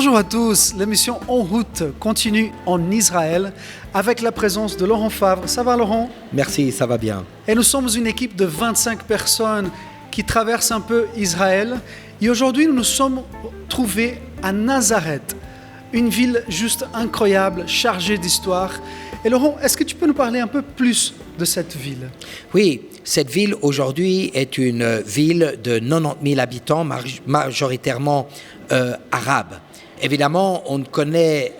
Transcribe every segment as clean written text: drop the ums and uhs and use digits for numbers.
Bonjour à tous, l'émission En route continue en Israël avec la présence de Laurent Favre. Ça va Laurent? Merci, ça va bien. Et nous sommes une équipe de 25 personnes qui traversent un peu Israël. Et aujourd'hui, nous nous sommes trouvés à Nazareth, une ville juste incroyable, chargée d'histoire. Et Laurent, est-ce que tu peux nous parler un peu plus de cette ville? Oui, cette ville aujourd'hui est une ville de 90 000 habitants, majoritairement arabes. Évidemment, on connaît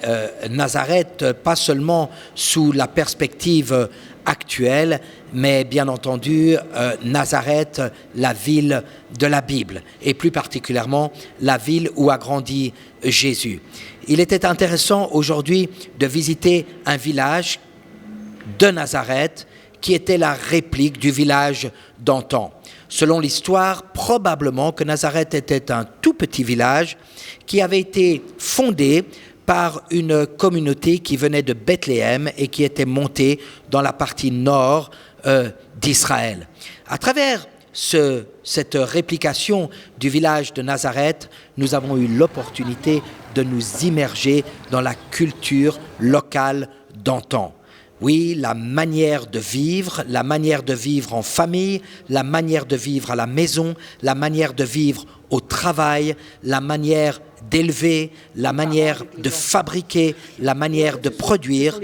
Nazareth pas seulement sous la perspective actuelle, mais bien entendu Nazareth, la ville de la Bible, et plus particulièrement la ville où a grandi Jésus. Il était intéressant aujourd'hui de visiter un village de Nazareth qui était la réplique du village d'antan. Selon l'histoire, probablement que Nazareth était un tout petit village qui avait été fondé par une communauté qui venait de Bethléem et qui était montée dans la partie nord d'Israël. À travers cette réplication du village de Nazareth, nous avons eu l'opportunité de nous immerger dans la culture locale d'antan. Oui, la manière de vivre en famille, la manière de vivre à la maison, la manière de vivre au travail, la manière d'élever, la manière de fabriquer, la manière de produire,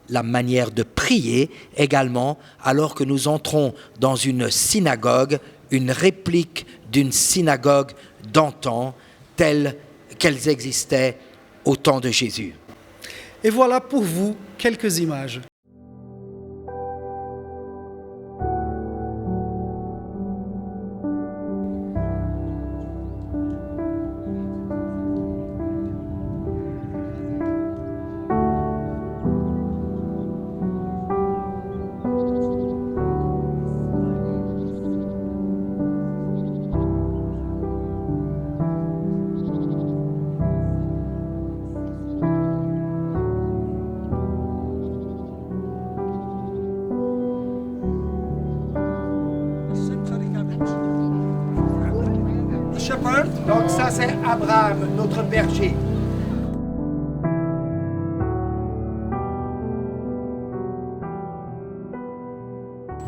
la manière de prier également, alors que nous entrons dans une synagogue, une réplique d'une synagogue d'antan, telle qu'elles existaient au temps de Jésus. Et voilà pour vous quelques images. Donc ça c'est Abraham, notre berger.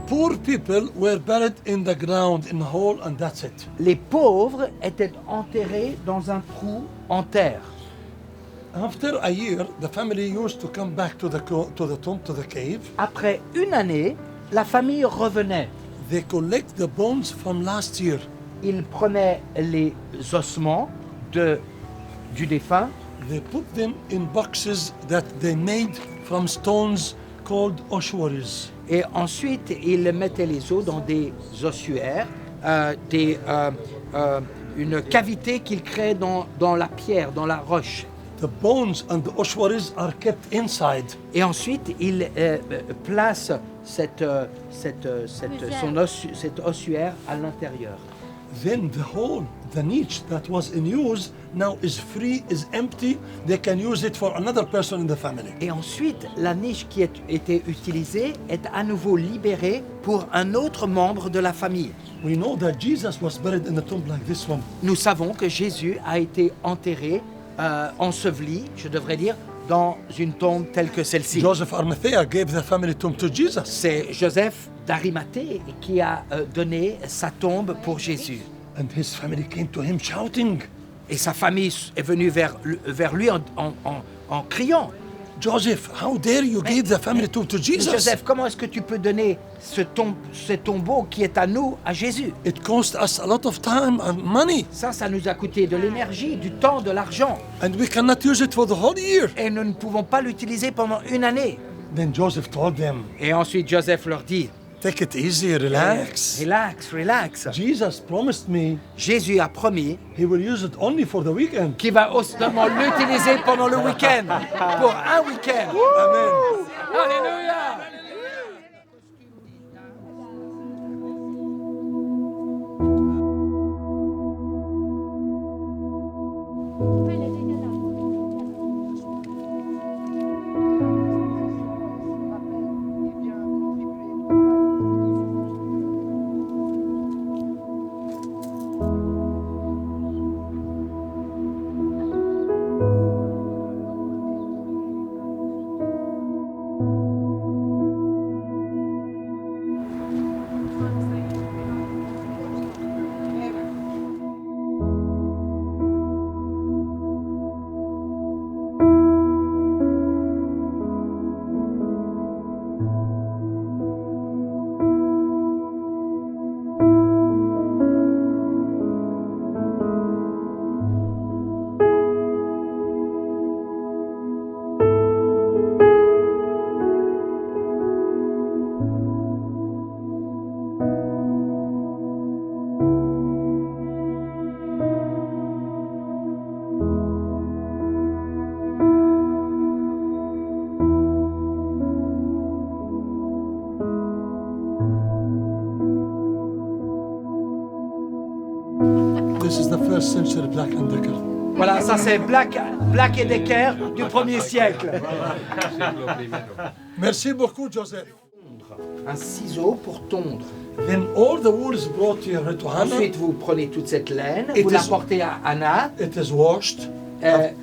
Poor people were buried in the ground in a hole and that's it. Les pauvres étaient enterrés dans un trou en terre. After a year, the family used to come back to the tomb, to the cave. Après une année, la famille revenait. They collect the bones from last year. Ils prenaient les ossements du défunt. They put them in boxes that they made from stones called ossuaries. Et ensuite, ils mettaient les os dans des ossuaires, une cavité qu'ils créaient dans la pierre, dans la roche. The bones and the ossuaries are kept inside. Et ensuite, ils placent cet ossuaire à l'intérieur. Then the niche that was in use now is free, is empty. They can use it for another person in the family. Et ensuite, la niche qui a été utilisée est à nouveau libérée pour un autre membre de la famille. We know that Jesus was buried in a tomb like this one. Nous savons que Jésus a été enterré, enseveli, je devrais dire, dans une tombe telle que celle-ci. Joseph Arimathea gave the family tomb to Jesus. C'est Joseph d'Arimathée qui a donné sa tombe pour Jésus. And his family came to him shouting, Et sa famille est venue vers lui en criant. Joseph, how dare you give the family tomb to Jesus? Joseph, comment est-ce que tu peux donner ce tombeau qui est à nous, à Jésus? It cost us a lot of time and money. Ça nous a coûté de l'énergie, du temps, de l'argent. And we cannot use it for the whole year. Et nous ne pouvons pas l'utiliser pendant une année. Then Joseph told them, Et ensuite Joseph leur dit, take it easy, relax. Relax. Jesus promised me Jésus a promis he will use it only for the weekend. qu'il va seulement l'utiliser pendant le week-end. Pour un week-end. Amen. Alléluia. This is the first century Black & Decker. Voilà, ça c'est Black & Decker du 1er siècle. Merci beaucoup, Joseph. Un ciseau pour tondre. Then all the wool is brought here to Hannah. Ensuite, vous prenez toute cette laine, It vous is- la portez à Anna, It is washed. elle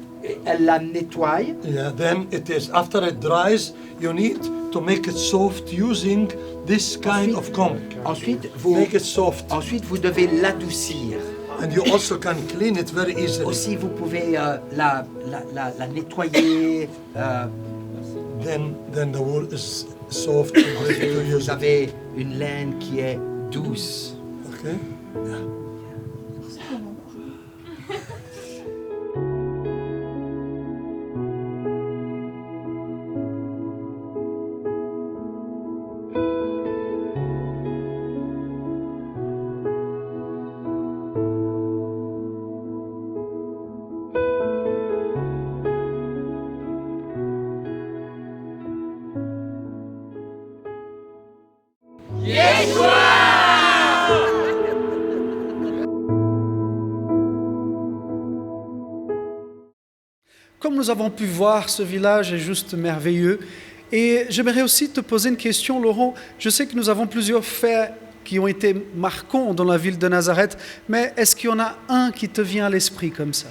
la nettoie. Yeah, then it is, after it dries, you need to make it soft using this kind of comb. Ensuite, Make it soft. vous devez l'adoucir. And you also can clean it very easily. Aussi, vous pouvez la nettoyer. Then the wool is soft and ready to use Vous it. avez une laine qui est douce. Okay? Yeah. Comme nous avons pu voir, ce village est juste merveilleux. Et j'aimerais aussi te poser une question, Laurent. Je sais que nous avons plusieurs faits qui ont été marquants dans la ville de Nazareth, mais est-ce qu'il y en a un qui te vient à l'esprit comme ça?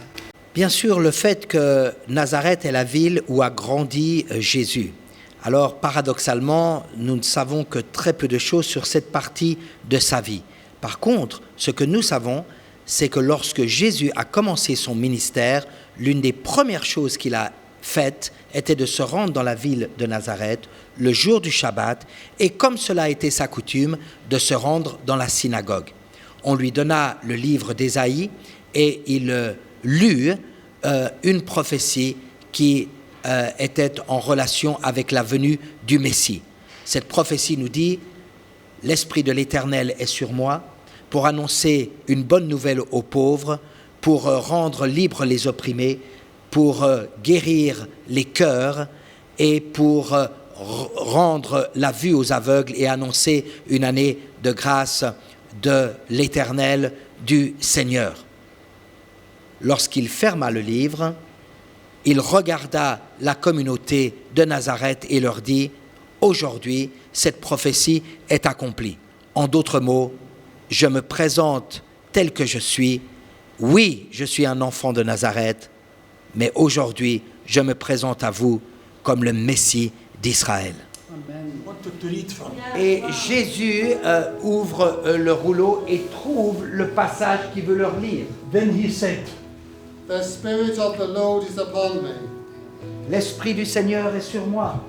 Bien sûr, le fait que Nazareth est la ville où a grandi Jésus. Alors, paradoxalement, nous ne savons que très peu de choses sur cette partie de sa vie. Par contre, ce que nous savons, c'est que lorsque Jésus a commencé son ministère, l'une des premières choses qu'il a faites était de se rendre dans la ville de Nazareth le jour du Shabbat et, comme cela a été sa coutume, de se rendre dans la synagogue. On lui donna le livre d'Ésaïe et il lut une prophétie qui était en relation avec la venue du Messie. Cette prophétie nous dit « L'Esprit de l'Éternel est sur moi pour annoncer une bonne nouvelle aux pauvres, pour rendre libres les opprimés, pour guérir les cœurs et pour rendre la vue aux aveugles et annoncer une année de grâce de l'Éternel, du Seigneur. » Lorsqu'il ferma le livre, il regarda la communauté de Nazareth et leur dit « Aujourd'hui, cette prophétie est accomplie. En d'autres mots, je me présente tel que je suis. Oui, je suis un enfant de Nazareth, mais aujourd'hui, je me présente à vous comme le Messie d'Israël. » Et Jésus ouvre le rouleau et trouve le passage qu'il veut leur lire. Then he said, The Spirit of the Lord is upon me, L'Esprit du Seigneur est sur moi.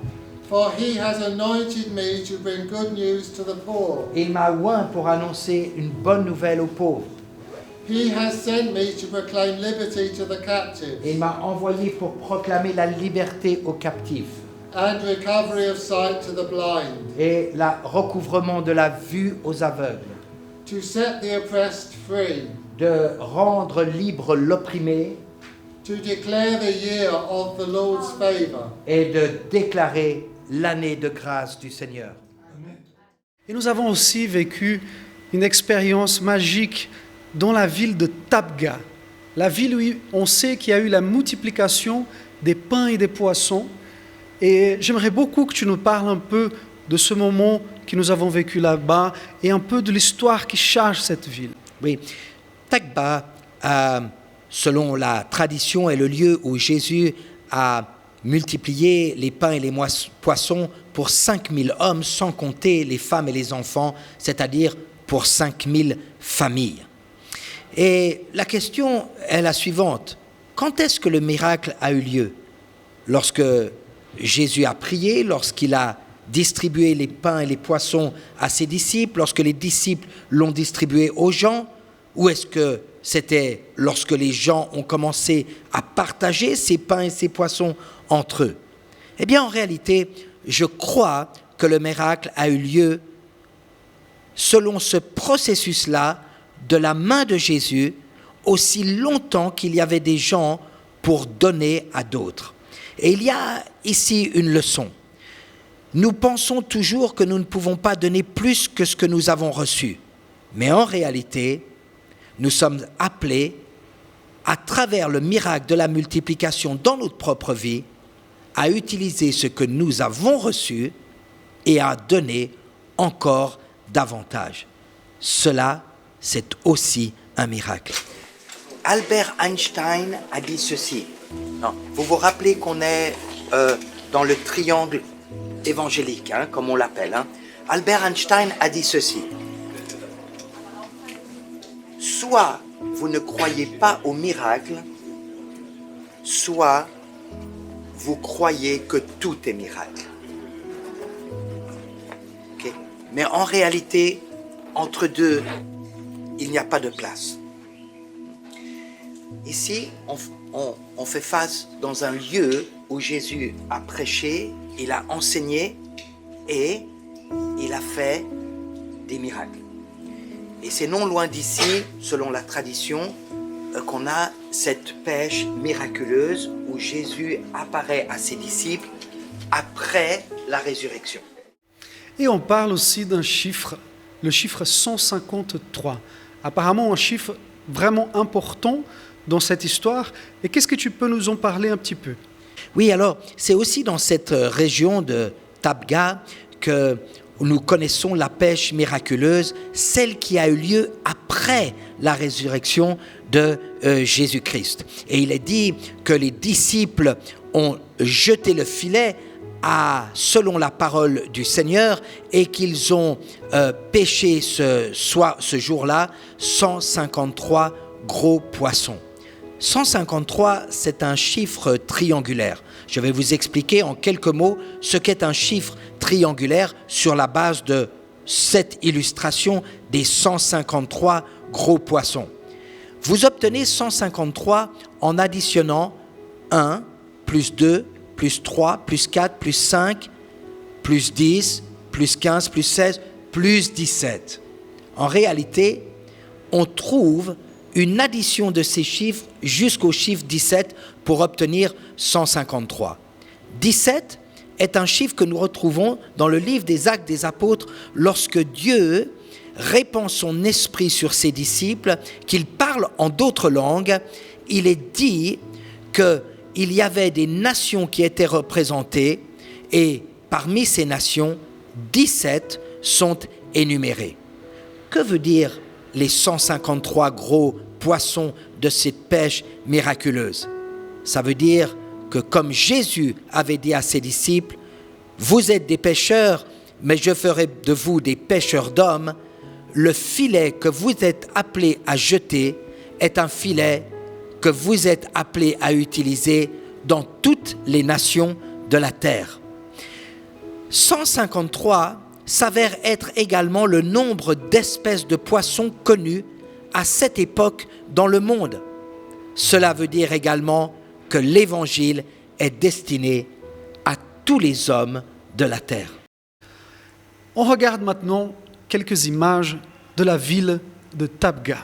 for he has anointed me to bring good news to the poor. Il m'a oint pour annoncer une bonne nouvelle aux pauvres. He has sent me to proclaim liberty to the captives Il m'a envoyé pour proclamer la liberté aux captifs and recovery of sight to the blind, et le recouvrement de la vue aux aveugles, to set the oppressed free, de rendre libre l'opprimé to declare the year of the Lord's favor. et de déclarer l'année de grâce du Seigneur. Et nous avons aussi vécu une expérience magique dans la ville de Tabga, la ville où on sait qu'il y a eu la multiplication des pains et des poissons. Et j'aimerais beaucoup que tu nous parles un peu de ce moment que nous avons vécu là-bas et un peu de l'histoire qui charge cette ville. Oui, Tabga, selon la tradition, est le lieu où Jésus a multiplié les pains et les poissons pour 5000 hommes, sans compter les femmes et les enfants, c'est-à-dire pour 5000 familles. Et la question est la suivante. Quand est-ce que le miracle a eu lieu? Lorsque Jésus a prié, lorsqu'il a distribué les pains et les poissons à ses disciples, lorsque les disciples l'ont distribué aux gens, ou est-ce que c'était lorsque les gens ont commencé à partager ces pains et ces poissons entre eux? Eh bien, en réalité, je crois que le miracle a eu lieu selon ce processus-là, de la main de Jésus, aussi longtemps qu'il y avait des gens pour donner à d'autres. Et il y a ici une leçon. Nous pensons toujours que nous ne pouvons pas donner plus que ce que nous avons reçu. Mais en réalité, nous sommes appelés, à travers le miracle de la multiplication dans notre propre vie, à utiliser ce que nous avons reçu et à donner encore davantage. Cela, c'est aussi un miracle. Albert Einstein a dit ceci. Non, vous vous rappelez qu'on est dans le triangle évangélique, comme on l'appelle. Albert Einstein a dit ceci. Soit vous ne croyez pas au miracle, soit vous croyez que tout est miracle. Okay? Mais en réalité, entre deux, il n'y a pas de place. Ici, on fait face dans un lieu où Jésus a prêché, il a enseigné et il a fait des miracles. Et c'est non loin d'ici, selon la tradition, qu'on a cette pêche miraculeuse où Jésus apparaît à ses disciples après la résurrection. Et on parle aussi d'un chiffre, le chiffre 153. Apparemment un chiffre vraiment important dans cette histoire. Et qu'est-ce que tu peux nous en parler un petit peu? Oui, alors, c'est aussi dans cette région de Tabga que nous connaissons la pêche miraculeuse, celle qui a eu lieu après la résurrection de Jésus-Christ. Et il est dit que les disciples ont jeté le filet selon la parole du Seigneur et qu'ils ont pêché ce jour-là 153 gros poissons. 153, c'est un chiffre triangulaire. Je vais vous expliquer en quelques mots ce qu'est un chiffre triangulaire sur la base de cette illustration des 153 gros poissons. Vous obtenez 153 en additionnant 1, plus 2, plus 3, plus 4, plus 5, plus 10, plus 15, plus 16, plus 17. En réalité, on trouve une addition de ces chiffres jusqu'au chiffre 17 pour obtenir 153. 17 est un chiffre que nous retrouvons dans le livre des Actes des Apôtres lorsque Dieu répand son esprit sur ses disciples, qu'ils parlent en d'autres langues. Il est dit qu'il y avait des nations qui étaient représentées et parmi ces nations, 17 sont énumérées. Que veut dire les 153 gros poissons de cette pêche miraculeuse? Ça veut dire que comme Jésus avait dit à ses disciples, vous êtes des pêcheurs, mais je ferai de vous des pêcheurs d'hommes. Le filet que vous êtes appelés à jeter est un filet que vous êtes appelés à utiliser dans toutes les nations de la terre. 153 s'avère être également le nombre d'espèces de poissons connus à cette époque dans le monde. Cela veut dire également que l'Évangile est destiné à tous les hommes de la terre. On regarde maintenant quelques images de la ville de Tabga.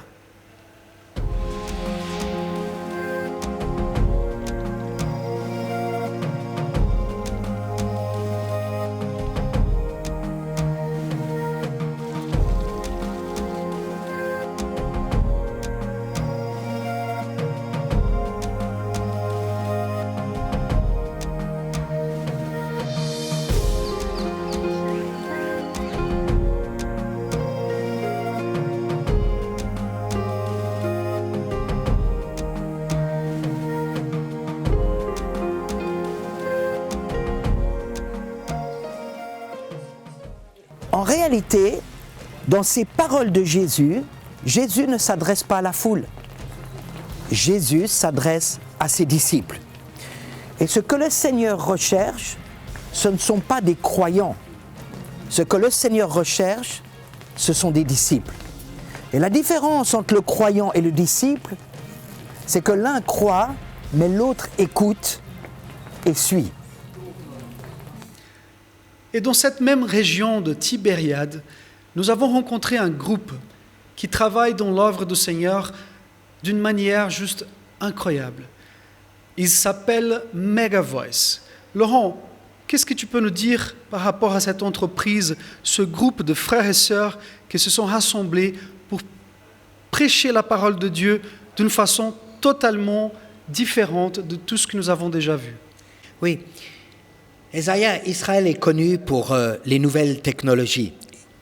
En réalité, dans ces paroles de Jésus, Jésus ne s'adresse pas à la foule. Jésus s'adresse à ses disciples. Et ce que le Seigneur recherche, ce ne sont pas des croyants. Ce que le Seigneur recherche, ce sont des disciples. Et la différence entre le croyant et le disciple, c'est que l'un croit, mais l'autre écoute et suit. Et dans cette même région de Tibériade, nous avons rencontré un groupe qui travaille dans l'œuvre du Seigneur d'une manière juste incroyable. Ils s'appellent Mega Voice. Laurent, qu'est-ce que tu peux nous dire par rapport à cette entreprise, ce groupe de frères et sœurs qui se sont rassemblés pour prêcher la parole de Dieu d'une façon totalement différente de tout ce que nous avons déjà vu. Oui, Israël est connu pour les nouvelles technologies.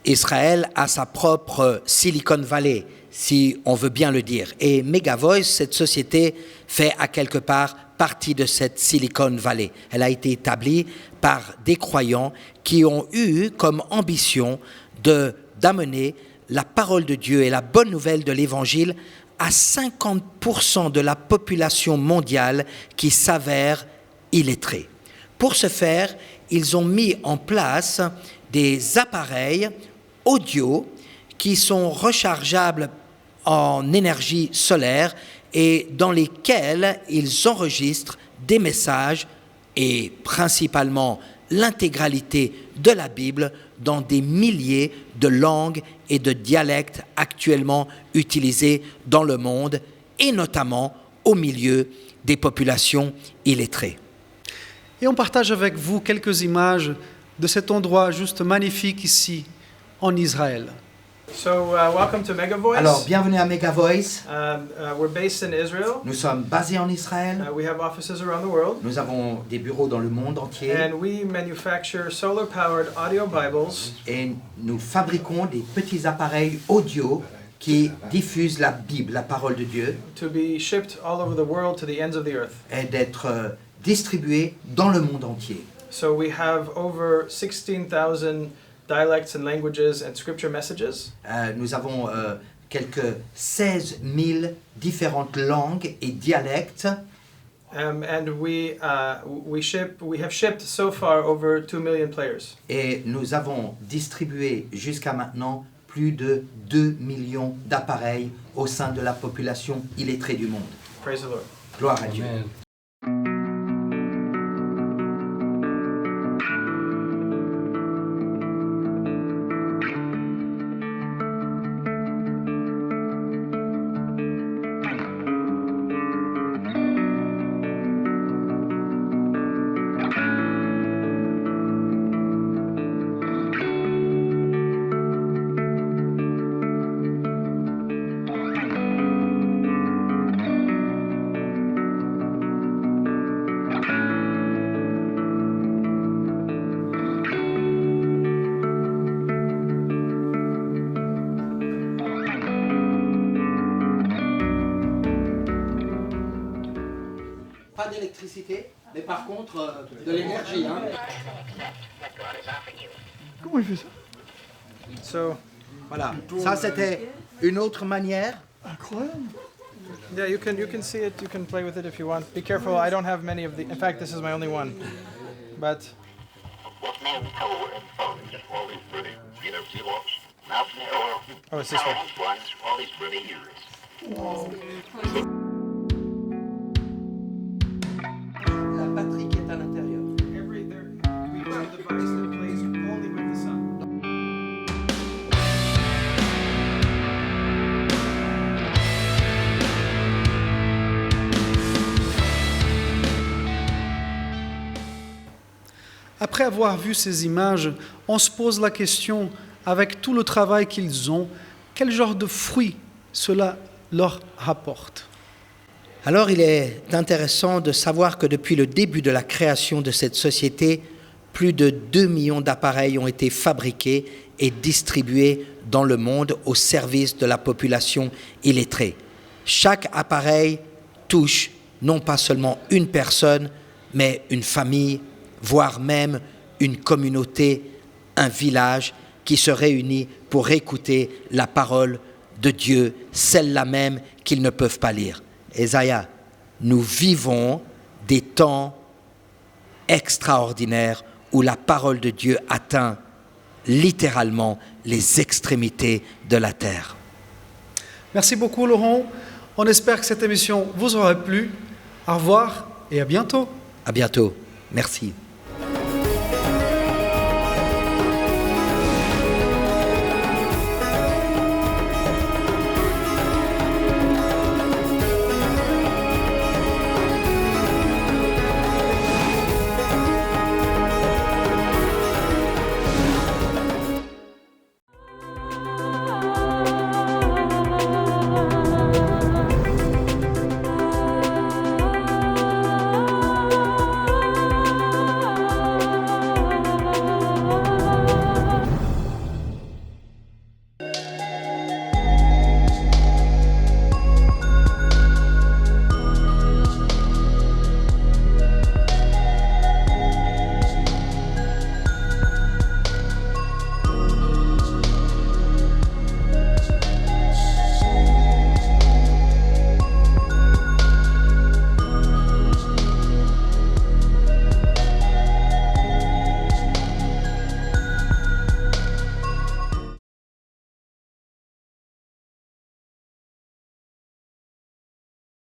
Israël a sa propre Silicon Valley, si on veut bien le dire. Et Megavoice, cette société, fait à quelque part partie de cette Silicon Valley. Elle a été établie par des croyants qui ont eu comme ambition d'amener la parole de Dieu et la bonne nouvelle de l'Évangile à 50% de la population mondiale qui s'avère illettrée. Pour ce faire, ils ont mis en place des appareils audio qui sont rechargeables en énergie solaire et dans lesquels ils enregistrent des messages et principalement l'intégralité de la Bible dans des milliers de langues et de dialectes actuellement utilisés dans le monde et notamment au milieu des populations illettrées. Et on partage avec vous quelques images de cet endroit juste magnifique ici, en Israël. So, welcome to Megavoice. Alors, bienvenue à Megavoice. We're based in Israel. Nous sommes basés en Israël. We have offices around the world. Nous avons des bureaux dans le monde entier. And we manufacture solar-powered audio Bibles Et nous fabriquons des petits appareils audio qui diffusent la Bible, la parole de Dieu, to be shipped all over the world to the ends of the earth. et d'être distribués dans le monde entier. So we have over 16,000 dialects and languages and scripture messages. Nous avons quelques 16 000 différentes langues et dialectes. And we have shipped so far over 2 million players. Et nous avons distribué jusqu'à maintenant plus de 2 millions d'appareils au sein de la population illettrée du monde. Praise the Lord. Gloire à Dieu. Pas d'électricité, mais par contre de l'énergie. Hein. Comment il fait ça? So, Voilà, ça c'était une autre manière. Incroyable. yeah, you can see it. You can play with it if you want. Be careful. I don't have many of the. In fact, this is my only one. But oh, it's this way. La batterie qui est à l'intérieur. We have a device that plays only with the sun. Après avoir vu ces images, on se pose la question, avec tout le travail qu'ils ont, quel genre de fruits cela leur rapporte? Alors il est intéressant de savoir que depuis le début de la création de cette société, plus de 2 millions d'appareils ont été fabriqués et distribués dans le monde au service de la population illettrée. Chaque appareil touche non pas seulement une personne, mais une famille, voire même une communauté, un village qui se réunit pour écouter la parole de Dieu, celle-là même qu'ils ne peuvent pas lire. Esaïa, nous vivons des temps extraordinaires où la parole de Dieu atteint littéralement les extrémités de la terre. Merci beaucoup Laurent. On espère que cette émission vous aura plu. Au revoir et à bientôt. À bientôt. Merci.